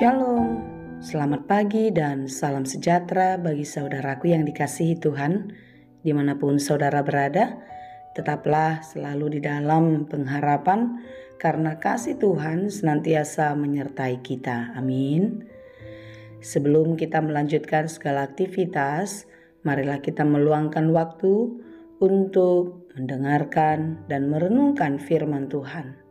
Shalom, selamat pagi dan salam sejahtera bagi saudaraku yang dikasihi Tuhan. Dimanapun saudara berada, tetaplah selalu di dalam pengharapan karena kasih Tuhan senantiasa menyertai kita. Amin. Sebelum kita melanjutkan segala aktivitas, marilah kita meluangkan waktu untuk mendengarkan dan merenungkan firman Tuhan.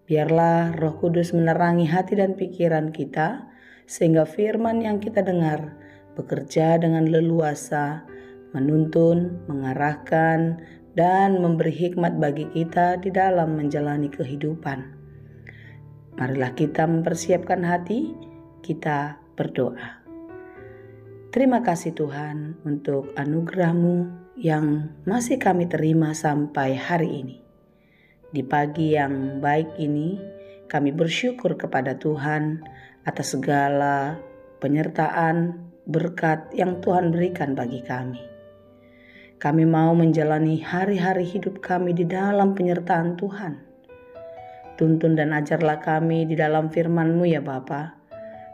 Biarlah Roh Kudus menerangi hati dan pikiran kita, sehingga firman yang kita dengar bekerja dengan leluasa, menuntun, mengarahkan, dan memberi hikmat bagi kita di dalam menjalani kehidupan. Marilah kita mempersiapkan hati, kita berdoa. Terima kasih Tuhan untuk anugerah-Mu yang masih kami terima sampai hari ini. Di pagi yang baik ini, kami bersyukur kepada Tuhan atas segala penyertaan, berkat yang Tuhan berikan bagi kami. Kami mau menjalani hari-hari hidup kami di dalam penyertaan Tuhan. Tuntun dan ajarlah kami di dalam firman-Mu ya Bapa,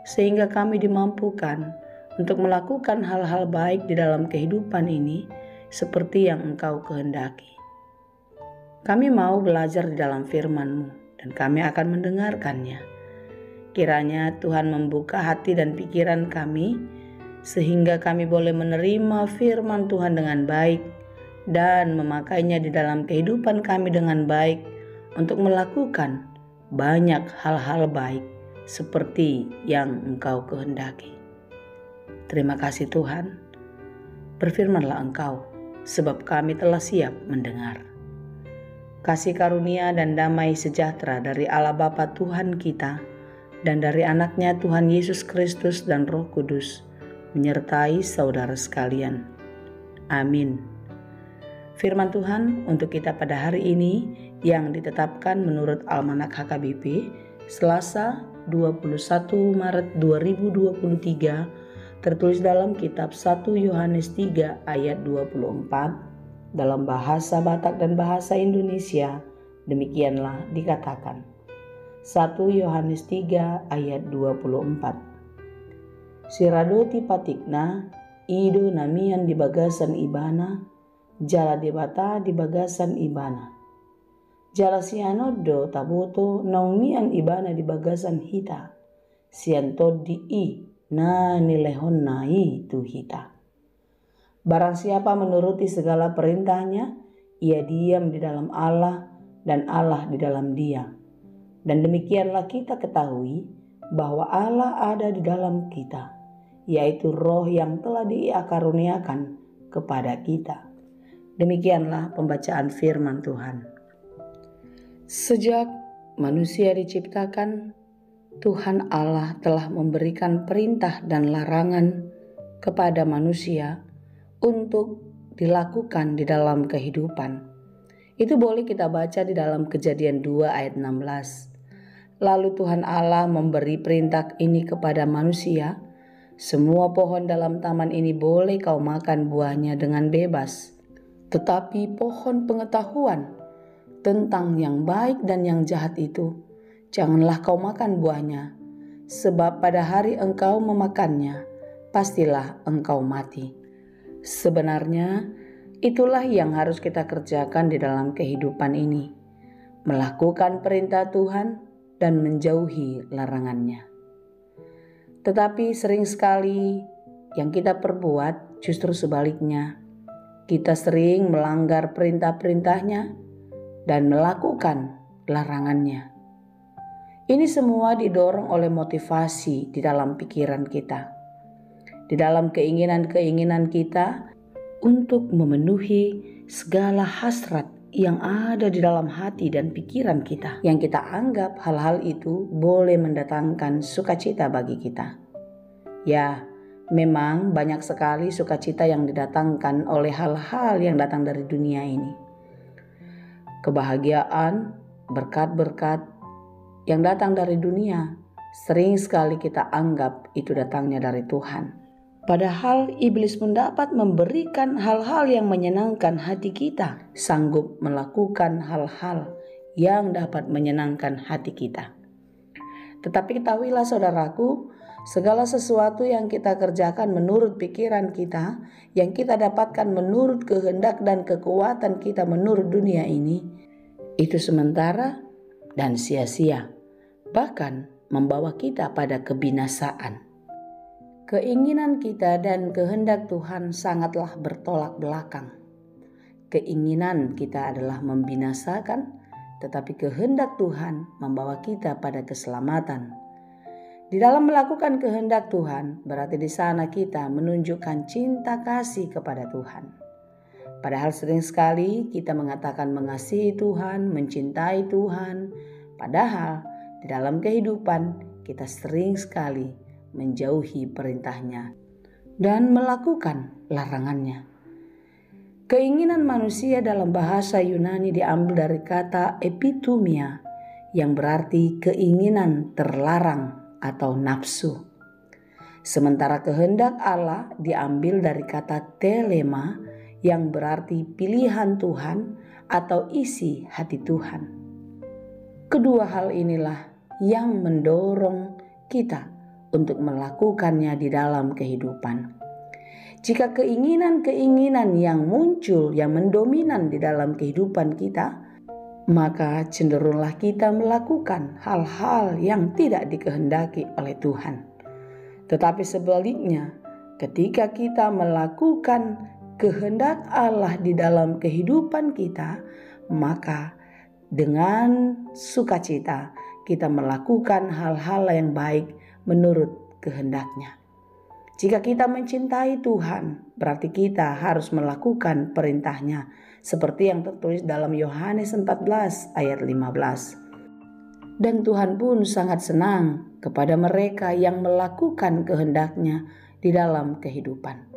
sehingga kami dimampukan untuk melakukan hal-hal baik di dalam kehidupan ini seperti yang Engkau kehendaki. Kami mau belajar di dalam firman-Mu dan kami akan mendengarkannya. Kiranya Tuhan membuka hati dan pikiran kami sehingga kami boleh menerima firman Tuhan dengan baik dan memakainya di dalam kehidupan kami dengan baik untuk melakukan banyak hal-hal baik seperti yang Engkau kehendaki. Terima kasih Tuhan. Berfirmanlah Engkau sebab kami telah siap mendengar. Kasih karunia dan damai sejahtera dari Allah Bapa Tuhan kita dan dari anaknya Tuhan Yesus Kristus dan Roh Kudus menyertai saudara sekalian. Amin. Firman Tuhan untuk kita pada hari ini yang ditetapkan menurut Almanak HKBP Selasa 21 Maret 2023 tertulis dalam kitab 1 Yohanes 3 ayat 24. Dalam bahasa Batak dan bahasa Indonesia, demikianlah dikatakan. 1 Yohanes 3 ayat 24. Siradoti patikna, ido namian di bagasan ibana, jala debata di bagasan ibana. Jala sianodo taboto naumian ibana di bagasan hita, siantodi i na nilehon nai tu hita. Barang siapa menuruti segala perintahnya, ia diam di dalam Allah dan Allah di dalam dia. Dan demikianlah kita ketahui bahwa Allah ada di dalam kita, yaitu roh yang telah dikaruniakan kepada kita. Demikianlah pembacaan firman Tuhan. Sejak manusia diciptakan, Tuhan Allah telah memberikan perintah dan larangan kepada manusia untuk dilakukan di dalam kehidupan. Itu boleh kita baca di dalam Kejadian 2 ayat 16. Lalu Tuhan Allah memberi perintah ini kepada manusia, semua pohon dalam taman ini boleh kau makan buahnya dengan bebas. Tetapi pohon pengetahuan tentang yang baik dan yang jahat itu, janganlah kau makan buahnya, sebab pada hari engkau memakannya, pastilah engkau mati. Sebenarnya itulah yang harus kita kerjakan di dalam kehidupan ini, melakukan perintah Tuhan dan menjauhi larangannya. Tetapi sering sekali yang kita perbuat justru sebaliknya. Kita sering melanggar perintah-perintahnya dan melakukan larangannya. Ini semua didorong oleh motivasi di dalam pikiran kita, di dalam keinginan-keinginan kita untuk memenuhi segala hasrat yang ada di dalam hati dan pikiran kita, yang kita anggap hal-hal itu boleh mendatangkan sukacita bagi kita. Ya, memang banyak sekali sukacita yang didatangkan oleh hal-hal yang datang dari dunia ini. Kebahagiaan, berkat-berkat yang datang dari dunia sering sekali kita anggap itu datangnya dari Tuhan. Padahal iblis pun dapat memberikan hal-hal yang menyenangkan hati kita, sanggup melakukan hal-hal yang dapat menyenangkan hati kita. Tetapi ketahuilah saudaraku, segala sesuatu yang kita kerjakan menurut pikiran kita, yang kita dapatkan menurut kehendak dan kekuatan kita menurut dunia ini, itu sementara dan sia-sia, bahkan membawa kita pada kebinasaan. Keinginan kita dan kehendak Tuhan sangatlah bertolak belakang. Keinginan kita adalah membinasakan, tetapi kehendak Tuhan membawa kita pada keselamatan. Di dalam melakukan kehendak Tuhan, berarti di sana kita menunjukkan cinta kasih kepada Tuhan. Padahal sering sekali kita mengatakan mengasihi Tuhan, mencintai Tuhan, padahal di dalam kehidupan kita sering sekali menjauhi perintahnya dan melakukan larangannya. Keinginan manusia dalam bahasa Yunani diambil dari kata epitumia yang berarti keinginan terlarang atau nafsu. Sementara kehendak Allah diambil dari kata telema yang berarti pilihan Tuhan atau isi hati Tuhan. Kedua hal inilah yang mendorong kita untuk melakukannya di dalam kehidupan. Jika keinginan-keinginan yang muncul, yang mendominan di dalam kehidupan kita, maka cenderunglah kita melakukan hal-hal yang tidak dikehendaki oleh Tuhan. Tetapi sebaliknya, ketika kita melakukan kehendak Allah di dalam kehidupan kita, maka dengan sukacita kita melakukan hal-hal yang baik menurut kehendak-Nya. Jika kita mencintai Tuhan, berarti kita harus melakukan perintah-Nya, seperti yang tertulis dalam Yohanes 14 ayat 15. Dan Tuhan pun sangat senang kepada mereka yang melakukan kehendak-Nya di dalam kehidupan.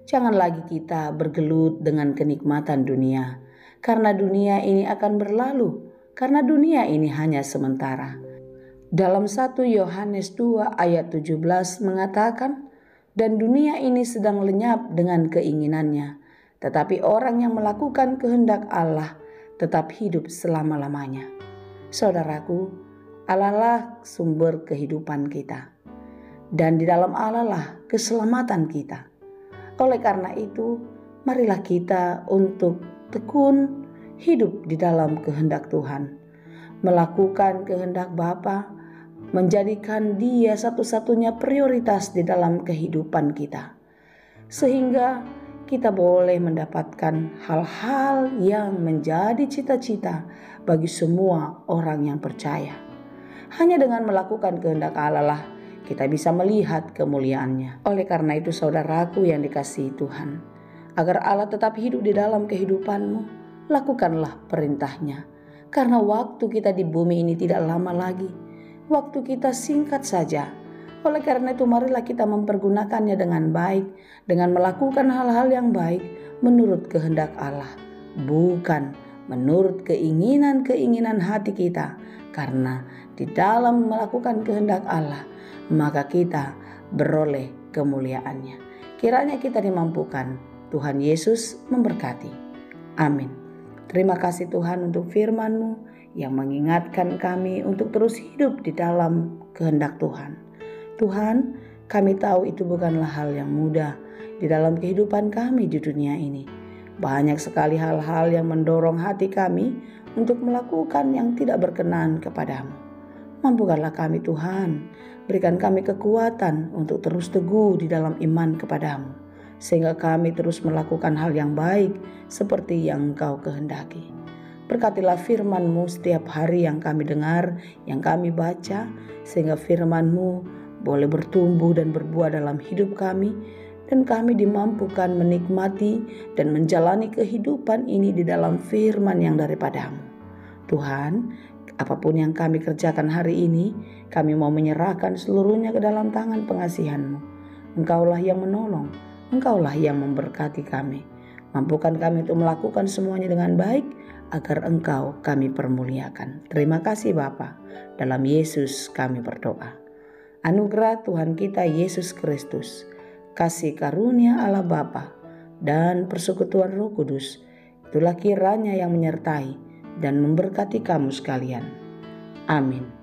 Jangan lagi kita bergelut dengan kenikmatan dunia, karena dunia ini akan berlalu, karena dunia ini hanya sementara. Dalam 1 Yohanes 2 ayat 17 mengatakan, dan dunia ini sedang lenyap dengan keinginannya, tetapi orang yang melakukan kehendak Allah tetap hidup selama-lamanya. Saudaraku, Allah lah sumber kehidupan kita, dan di dalam Allah lah keselamatan kita. Oleh karena itu, marilah kita untuk tekun hidup di dalam kehendak Tuhan, melakukan kehendak Bapa, menjadikan Dia satu-satunya prioritas di dalam kehidupan kita, sehingga kita boleh mendapatkan hal-hal yang menjadi cita-cita bagi semua orang yang percaya. Hanya dengan melakukan kehendak Allah lah kita bisa melihat kemuliaan-Nya. Oleh karena itu saudaraku yang dikasihi Tuhan, agar Allah tetap hidup di dalam kehidupanmu, lakukanlah perintah-Nya. Karena waktu kita di bumi ini tidak lama lagi. Waktu kita singkat saja. Oleh karena itu marilah kita mempergunakannya dengan baik, dengan melakukan hal-hal yang baik menurut kehendak Allah, bukan menurut keinginan-keinginan hati kita. Karena di dalam melakukan kehendak Allah, maka kita beroleh kemuliaan-Nya. Kiranya kita dimampukan. Tuhan Yesus memberkati. Amin. Terima kasih Tuhan untuk firman-Mu yang mengingatkan kami untuk terus hidup di dalam kehendak Tuhan. Tuhan, kami tahu itu bukanlah hal yang mudah di dalam kehidupan kami di dunia ini. Banyak sekali hal-hal yang mendorong hati kami untuk melakukan yang tidak berkenan kepadamu. Mampukanlah kami Tuhan, berikan kami kekuatan untuk terus teguh di dalam iman kepadamu, sehingga kami terus melakukan hal yang baik seperti yang Engkau kehendaki. Berkatilah firman-Mu setiap hari yang kami dengar, yang kami baca, sehingga firman-Mu boleh bertumbuh dan berbuah dalam hidup kami, dan kami dimampukan menikmati dan menjalani kehidupan ini di dalam firman yang daripada-Mu. Tuhan, apapun yang kami kerjakan hari ini, kami mau menyerahkan seluruhnya ke dalam tangan pengasihan-Mu. Engkaulah yang menolong, Engkaulah yang memberkati kami. Mampukan kami untuk melakukan semuanya dengan baik, agar Engkau kami permuliakan. Terima kasih Bapa. Dalam Yesus kami berdoa. Anugerah Tuhan kita Yesus Kristus, kasih karunia Allah Bapa, dan persekutuan Roh Kudus, itulah kiranya yang menyertai dan memberkati kamu sekalian. Amin.